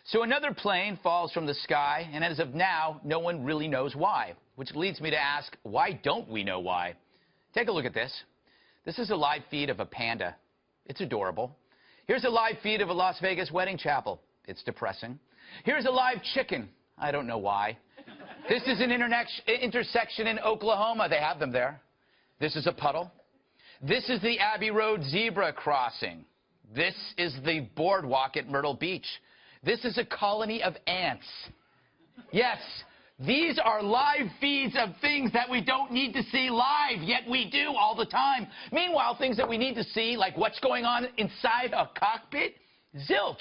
So another plane falls from the sky, and as of now, no one really knows why. Which leads me to ask, why don't we know why? Take a look at this. This is a live feed of a panda. It's adorable. Here's a live feed of a Las Vegas wedding chapel. It's depressing. Here's a live chicken. I don't know why. This is an intersection in Oklahoma. They have them there. This is a puddle. This is the Abbey Road zebra crossing. This is the boardwalk at Myrtle Beach. This is a colony of ants. Yes, these are live feeds of things that we don't need to see live, yet we do all the time. Meanwhile, things that we need to see, like what's going on inside a cockpit, zilch.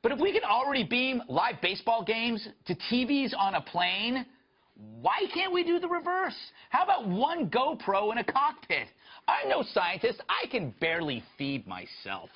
But if we can already beam live baseball games to TVs on a plane, why can't we do the reverse? How about one GoPro in a cockpit? I'm no scientist. I can barely feed myself.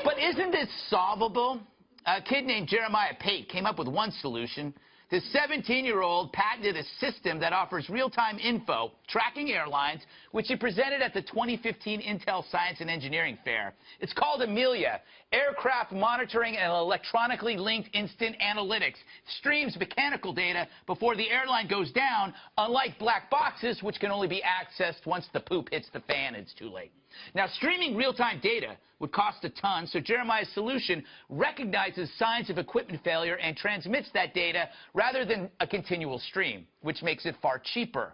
But isn't this solvable? A kid named Jeremiah Pate came up with one solution. This 17-year-old patented a system that offers real-time info, tracking airlines, which he presented at the 2015 Intel Science and Engineering Fair. It's called Amelia, Aircraft Monitoring and Electronically Linked Instant Analytics. It streams mechanical data before the airline goes down, unlike black boxes, which can only be accessed once the poop hits the fan and it's too late. Now, streaming real-time data would cost a ton, so Jeremiah's solution recognizes signs of equipment failure and transmits that data rather than a continual stream, which makes it far cheaper.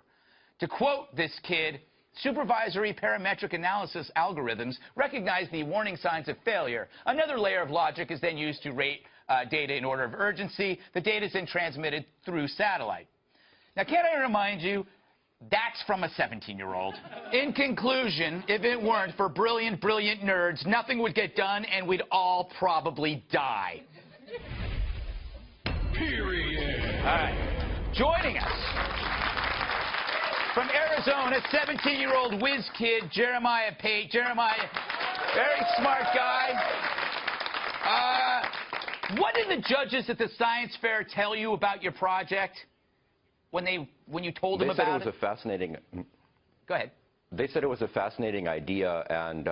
To quote this kid, supervisory parametric analysis algorithms recognize the warning signs of failure. Another layer of logic is then used to rate data in order of urgency. The data is then transmitted through satellite. Now, can't I remind you, that's from a 17-year-old. In conclusion, if it weren't for brilliant, brilliant nerds, nothing would get done, and we'd all probably die. Period. All right. Joining us from Arizona, 17-year-old whiz kid, Jeremiah Pate. Jeremiah, very smart guy. What did the judges at the science fair tell you about your project? When you told them about it? They said it was a fascinating... Go ahead. They said it was a fascinating idea, and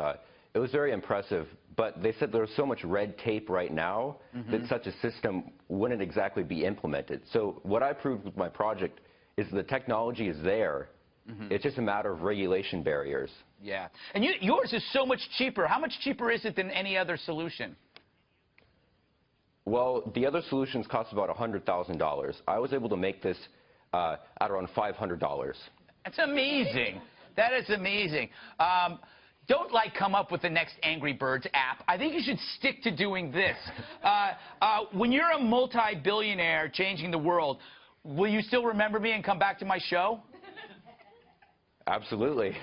it was very impressive. But they said there's so much red tape right now that such a system wouldn't exactly be implemented. So what I proved with my project is the technology is there. It's just a matter of regulation barriers. Yeah. And yours is so much cheaper. How much cheaper is it than any other solution? Well, the other solutions cost about $100,000. I was able to make this at around $500. That's amazing. That is amazing. Don't, come up with the next Angry Birds app. I think you should stick to doing this. When you're a multi-billionaire changing the world, will you still remember me and come back to my show? Absolutely.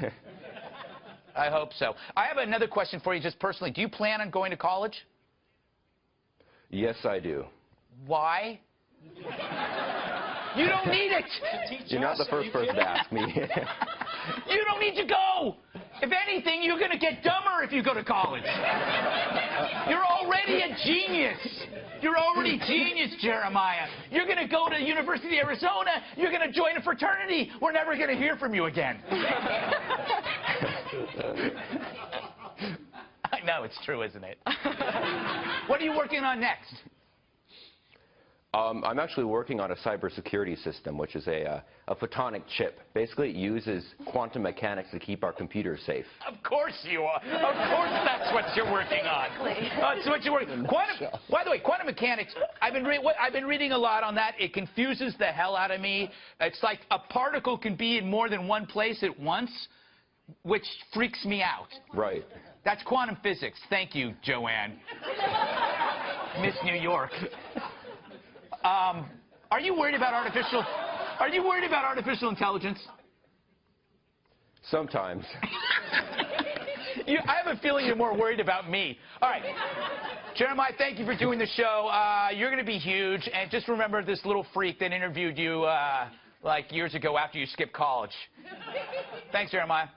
I hope so. I have another question for you just personally. Do you plan on going to college? Yes, I do. Why? You don't need it. You're not the first person to ask me. You don't need to go. If anything, you're going to get dumber if you go to college. You're already a genius. You're already genius, Jeremiah. You're going to go to University of Arizona. You're going to join a fraternity. We're never going to hear from you again. I know, it's true, isn't it? What are you working on next? I'm actually working on a cybersecurity system, which is a photonic chip. Basically, it uses quantum mechanics to keep our computers safe. Of course you are. Of course that's what you're working on. That's what you're working on. By the way, quantum mechanics, I've been reading a lot on that. It confuses the hell out of me. It's like a particle can be in more than one place at once, which freaks me out. Right. That's quantum physics. Thank you, Joanne. Miss New York. Are you worried about artificial intelligence? Sometimes. I have a feeling you're more worried about me. All right. Jeremiah, thank you for doing the show. You're going to be huge. And just remember this little freak that interviewed you years ago after you skipped college. Thanks, Jeremiah.